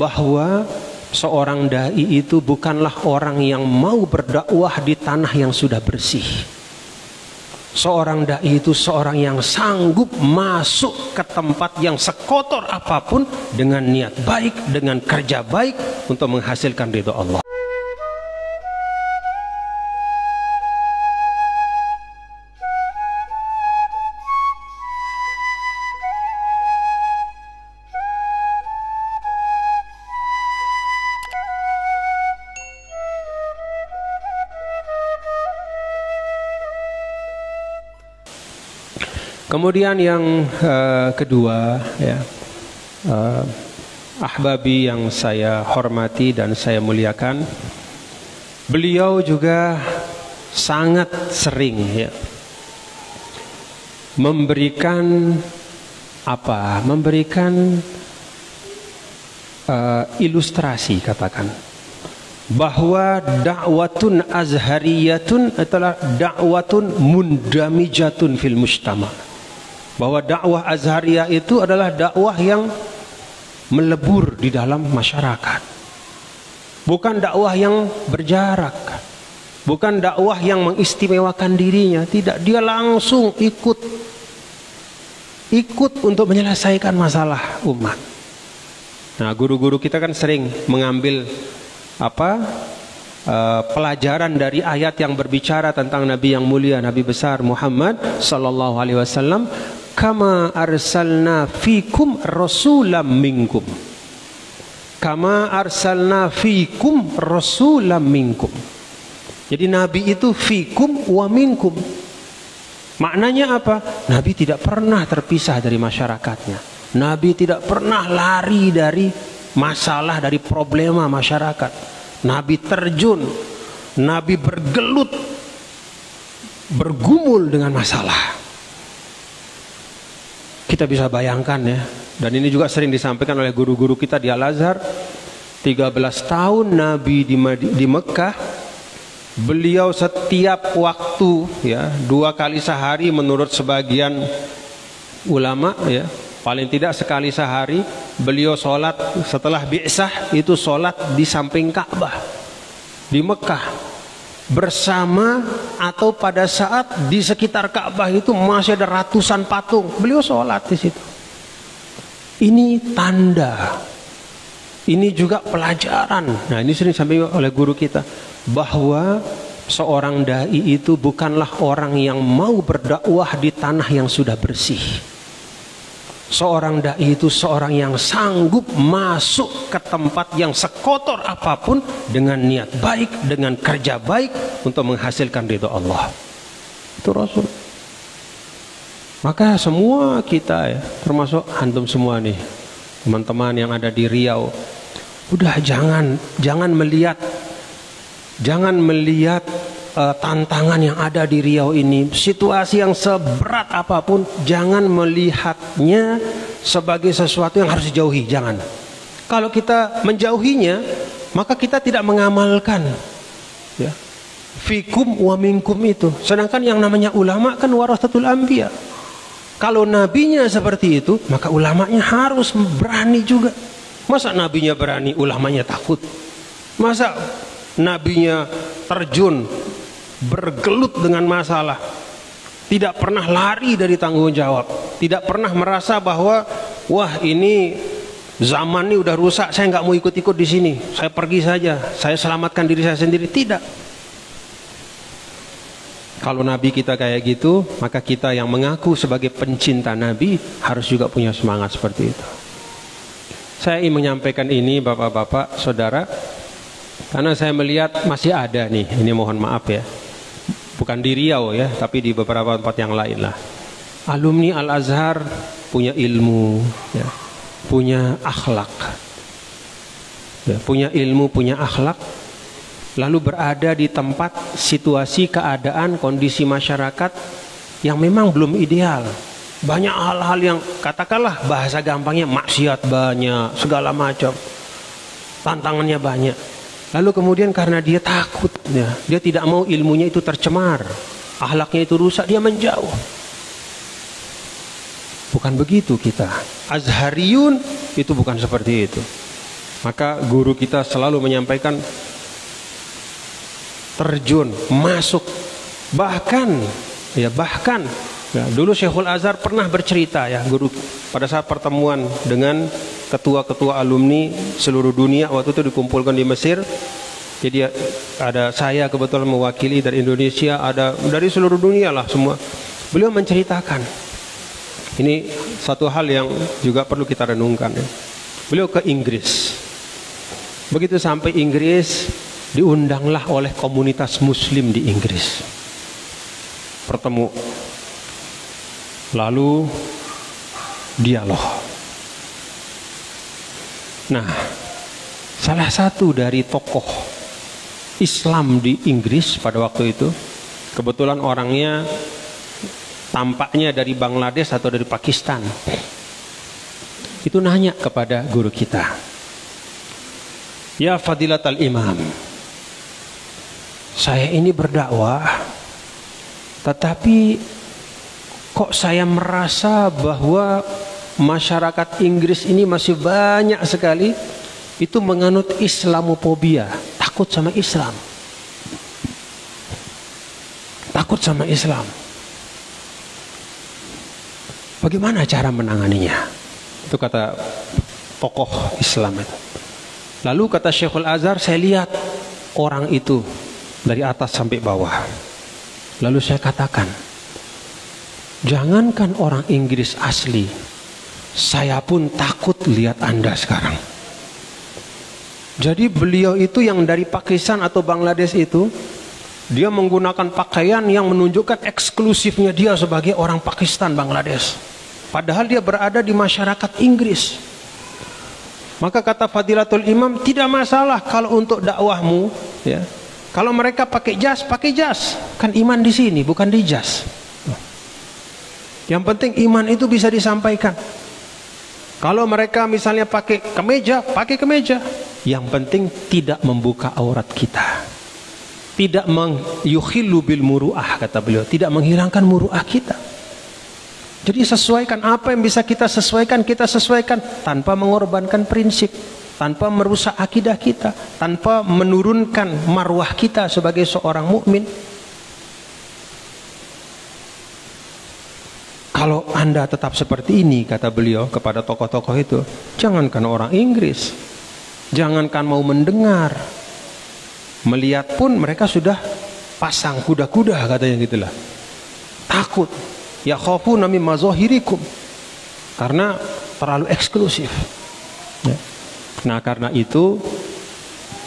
bahwa seorang dai itu bukanlah orang yang mau berdakwah di tanah yang sudah bersih. Seorang dai itu seorang yang sanggup masuk ke tempat yang sekotor apapun dengan niat baik, dengan kerja baik untuk menghasilkan ridho Allah. Kemudian yang kedua, ya, ahbabi yang saya hormati dan saya muliakan, beliau juga sangat sering, ya, memberikan ilustrasi, katakan bahwa dakwatun azhariyatun adalah dakwatun mundamijatun fil mujtama. Bahwa dakwah azhariyah itu adalah dakwah yang melebur di dalam masyarakat. Bukan dakwah yang berjarak. Bukan dakwah yang mengistimewakan dirinya. Tidak, dia langsung ikut untuk menyelesaikan masalah umat. Nah, guru-guru kita kan sering mengambil pelajaran dari ayat yang berbicara tentang Nabi yang mulia, Nabi besar Muhammad sallallahu alaihi wasallam, kama arsalna fikum rasulam minkum. Kama arsalna fikum rasulam minkum. Jadi Nabi itu fikum wa minkum. Maknanya apa? Nabi tidak pernah terpisah dari masyarakatnya. Nabi tidak pernah lari dari masalah, dari problema masyarakat. Nabi terjun, Nabi bergelut, bergumul dengan masalah. Kita bisa bayangkan, ya, dan ini juga sering disampaikan oleh guru-guru kita di Al-Azhar. 13 tahun Nabi di Mekah, beliau setiap waktu, ya, 2 kali sehari menurut sebagian ulama, ya, paling tidak sekali sehari beliau sholat setelah bi'sah itu sholat di samping Ka'bah di Mekah, bersama atau pada saat di sekitar Ka'bah itu masih ada ratusan patung, beliau sholat di situ. Ini tanda, ini juga pelajaran. Nah, ini sering disampaikan oleh guru kita bahwa seorang dai itu bukanlah orang yang mau berdakwah di tanah yang sudah bersih. Seorang dai itu seorang yang sanggup masuk ke tempat yang sekotor apapun dengan niat baik, dengan kerja baik untuk menghasilkan ridho Allah. Itu Rasul. Maka semua kita, ya, termasuk antum semua nih, teman-teman yang ada di Riau, udah jangan melihat tantangan yang ada di Riau ini, situasi yang seberat apapun, jangan melihatnya sebagai sesuatu yang harus dijauhi. Jangan. Kalau kita menjauhinya, maka kita tidak mengamalkan, ya, fikum wa minkum itu. Sedangkan yang namanya ulama kan warasatul anbiya. Kalau nabinya seperti itu, maka ulamanya harus berani juga. Masa nabinya berani, ulamanya takut? Masa nabinya terjun, bergelut dengan masalah, tidak pernah lari dari tanggung jawab, tidak pernah merasa bahwa wah ini zaman ini udah rusak, saya nggak mau ikut-ikut di sini, saya pergi saja, saya selamatkan diri saya sendiri. Tidak. Kalau Nabi kita kayak gitu, maka kita yang mengaku sebagai pencinta Nabi harus juga punya semangat seperti itu. Saya ingin menyampaikan ini, bapak-bapak, saudara, karena saya melihat masih ada nih, ini mohon maaf, ya, bukan di Riau, ya, tapi di beberapa tempat yang lain lah. Alumni Al-Azhar punya ilmu, ya, punya akhlak, ya, punya ilmu, punya akhlak, lalu berada di tempat situasi, keadaan, kondisi masyarakat yang memang belum ideal. Banyak hal-hal yang katakanlah bahasa gampangnya maksiat banyak, segala macam, tantangannya banyak. Lalu kemudian karena dia takut, ya, dia tidak mau ilmunya itu tercemar, akhlaknya itu rusak, dia menjauh. Bukan begitu kita. Azhariyun itu bukan seperti itu. Maka guru kita selalu menyampaikan terjun, masuk, bahkan dulu Syekhul Azhar pernah bercerita ya, guru pada saat pertemuan dengan ketua-ketua alumni seluruh dunia waktu itu dikumpulkan di Mesir. Jadi ada saya kebetulan mewakili dari Indonesia, ada dari seluruh dunia lah semua. Beliau menceritakan, ini satu hal yang juga perlu kita renungkan ya. Beliau ke Inggris. Begitu sampai Inggris, diundanglah oleh komunitas muslim di Inggris. Bertemu. Lalu dialog. Nah, salah satu dari tokoh Islam di Inggris pada waktu itu, kebetulan orangnya tampaknya dari Bangladesh atau dari Pakistan, itu nanya kepada guru kita, "Ya Fadilatul Imam, saya ini berdakwah, tetapi kok saya merasa bahwa masyarakat Inggris ini masih banyak sekali itu menganut Islamofobia, takut sama Islam. Takut sama Islam. Bagaimana cara menanganinya?" Itu kata tokoh Islam itu. Lalu kata Syekhul Azhar, saya lihat orang itu dari atas sampai bawah. Lalu saya katakan, jangankan orang Inggris asli, saya pun takut lihat Anda sekarang. Jadi beliau itu yang dari Pakistan atau Bangladesh itu, dia menggunakan pakaian yang menunjukkan eksklusifnya dia sebagai orang Pakistan, Bangladesh. Padahal dia berada di masyarakat Inggris. Maka kata Fadilatul Imam, tidak masalah kalau untuk dakwahmu, ya. Kalau mereka pakai jas, kan iman di sini bukan di jas. Yang penting iman itu bisa disampaikan. Kalau mereka misalnya pakai kemeja. Yang penting tidak membuka aurat kita. Tidak yukhillu bil muru'ah, kata beliau, tidak menghilangkan muru'ah kita. Jadi sesuaikan apa yang bisa kita sesuaikan tanpa mengorbankan prinsip, tanpa merusak akidah kita, tanpa menurunkan marwah kita sebagai seorang mukmin. Kalau Anda tetap seperti ini, kata beliau kepada tokoh-tokoh itu, jangankan orang Inggris, jangankan mau mendengar, melihat pun mereka sudah pasang kuda-kuda, katanya gitulah. Takut. Ya khafuna mimma zahirikum, karena terlalu eksklusif. Ya. Nah karena itu,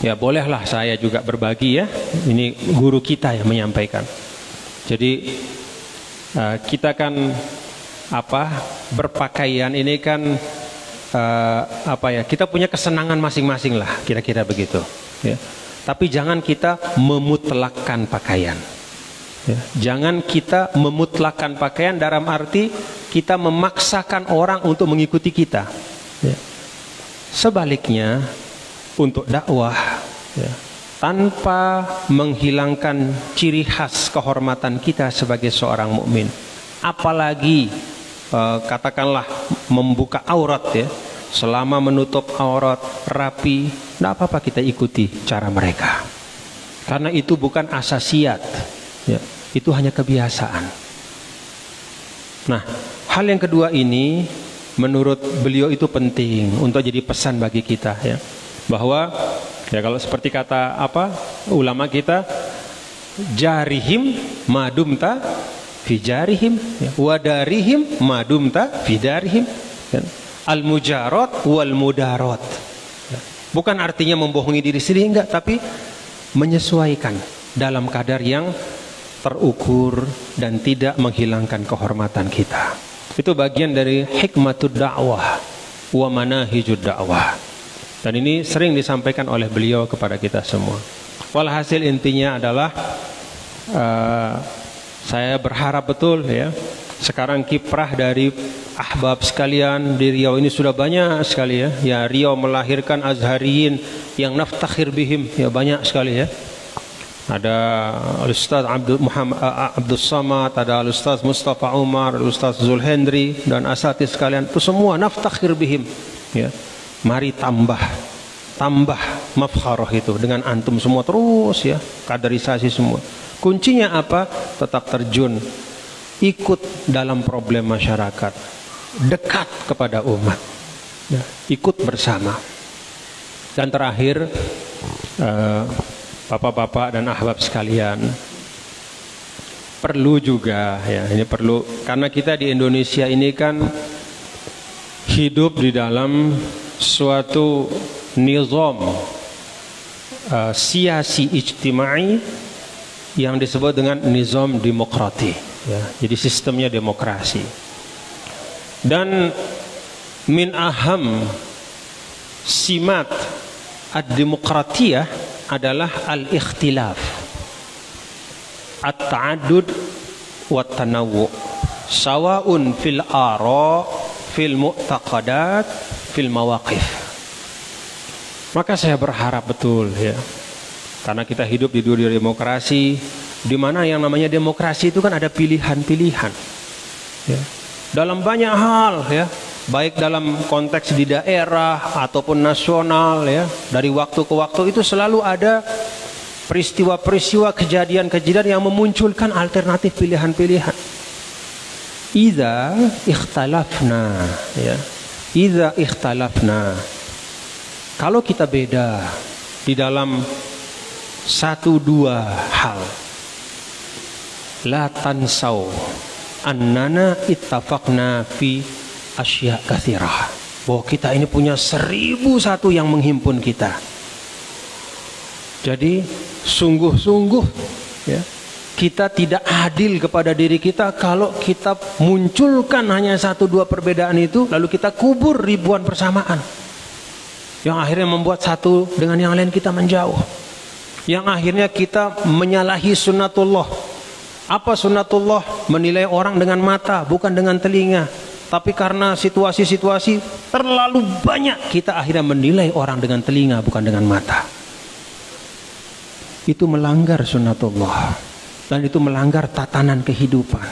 ya bolehlah saya juga berbagi ya. Ini guru kita yang menyampaikan. Jadi kita kan berpakaian ini kan kita punya kesenangan masing-masing lah, kira-kira begitu. Ya. Tapi jangan kita memutlakkan pakaian. Ya. Jangan kita memutlakkan pakaian dalam arti kita memaksakan orang untuk mengikuti kita. Ya. Sebaliknya untuk dakwah, ya, tanpa menghilangkan ciri khas kehormatan kita sebagai seorang mukmin, apalagi katakanlah membuka aurat, ya, selama menutup aurat rapi, tidak apa-apa kita ikuti cara mereka, karena itu bukan asasiat, ya, itu hanya kebiasaan. Nah, hal yang kedua ini menurut beliau itu penting untuk jadi pesan bagi kita, ya, bahwa ya kalau seperti kata ulama kita, jarihim madumta fi jarihim, ya, wadarihim madumta fi darihim, ya. Al mujarot wal mudarot, ya. Bukan artinya membohongi diri sendiri, enggak, tapi menyesuaikan dalam kadar yang terukur dan tidak menghilangkan kehormatan kita. Itu bagian dari hikmatud dakwah wa manahijud dakwah. Dan ini sering disampaikan oleh beliau kepada kita semua. Walhasil intinya adalah saya berharap betul, ya, sekarang kiprah dari ahbab sekalian di Riau ini sudah banyak sekali, ya. Ya, Riau melahirkan azhariyin yang naftakhir bihim, ya, banyak sekali, ya. Ada Ustaz Abdul Samad, ada Ustaz Mustafa Umar, Ustaz Zulhendri dan asatidz sekalian, itu semua naftakhir bihim, ya. Mari tambah tambah mafkharah itu dengan antum semua terus ya, kaderisasi semua. Kuncinya apa? Tetap terjun, ikut dalam problem masyarakat, dekat kepada umat, ya, ikut bersama. Dan terakhir, bapak-bapak dan ahbab sekalian, perlu juga ya, ini perlu, karena kita di Indonesia ini kan hidup di dalam suatu nizam siasi ijtimai yang disebut dengan nizam demokrati ya. Jadi sistemnya demokrasi. Dan min aham simat ad-demokratiyah adalah al-ikhtilaf, at-ta'addud wa tanawwu, sawaun fil ara, fil mu'taqadat, fil mawaqif. Maka saya berharap betul ya, karena kita hidup di dunia demokrasi, di mana yang namanya demokrasi itu kan ada pilihan-pilihan ya, dalam banyak hal ya, baik dalam konteks di daerah ataupun nasional ya. Dari waktu ke waktu itu selalu ada peristiwa-peristiwa, kejadian-kejadian yang memunculkan alternatif pilihan-pilihan. Idza ikhtalafna ya, idza ikhtalafna, kalau kita beda di dalam satu dua hal, la tansau annana ittafaqna fi asya katsirah, bahwa kita ini punya 1001 yang menghimpun kita. Jadi sungguh-sungguh ya, kita tidak adil kepada diri kita kalau kita munculkan hanya 1-2 perbedaan itu, lalu kita kubur ribuan persamaan, yang akhirnya membuat satu dengan yang lain kita menjauh, yang akhirnya kita menyalahi sunnatullah. Apa sunnatullah? Menilai orang dengan mata, bukan dengan telinga. Tapi karena situasi-situasi terlalu banyak, kita akhirnya menilai orang dengan telinga, bukan dengan mata. Itu melanggar sunnatullah, dan itu melanggar tatanan kehidupan.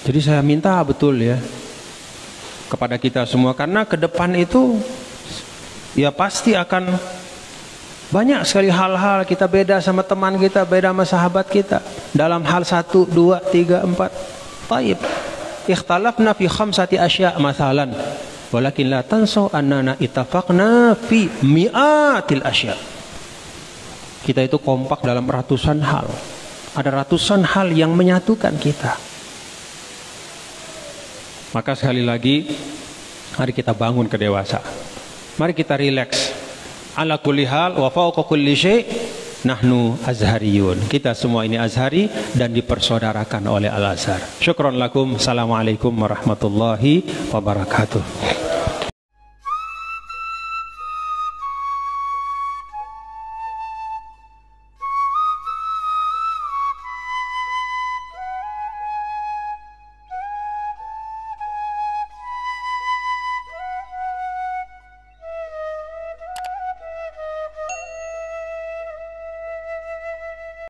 Jadi saya minta betul ya kepada kita semua, karena ke depan itu ya pasti akan banyak sekali hal-hal kita beda sama teman kita, beda sama sahabat kita dalam hal 1, 2, 3, 4. Taib, ikhtalafna fi 5 asya masalan, walakin la tansau annana ittafaqna fi mi'atil asya. Kita itu kompak dalam ratusan hal. Ada ratusan hal yang menyatukan kita. Maka sekali lagi, mari kita bangun kedewasaan. Mari kita rileks. Ala kulli hal wa fawqa kulli syai' nahnu azhariyun. Kita semua ini azhari dan dipersaudarakan oleh Al-Azhar. Syukron lakum. Assalamualaikum warahmatullahi wabarakatuh.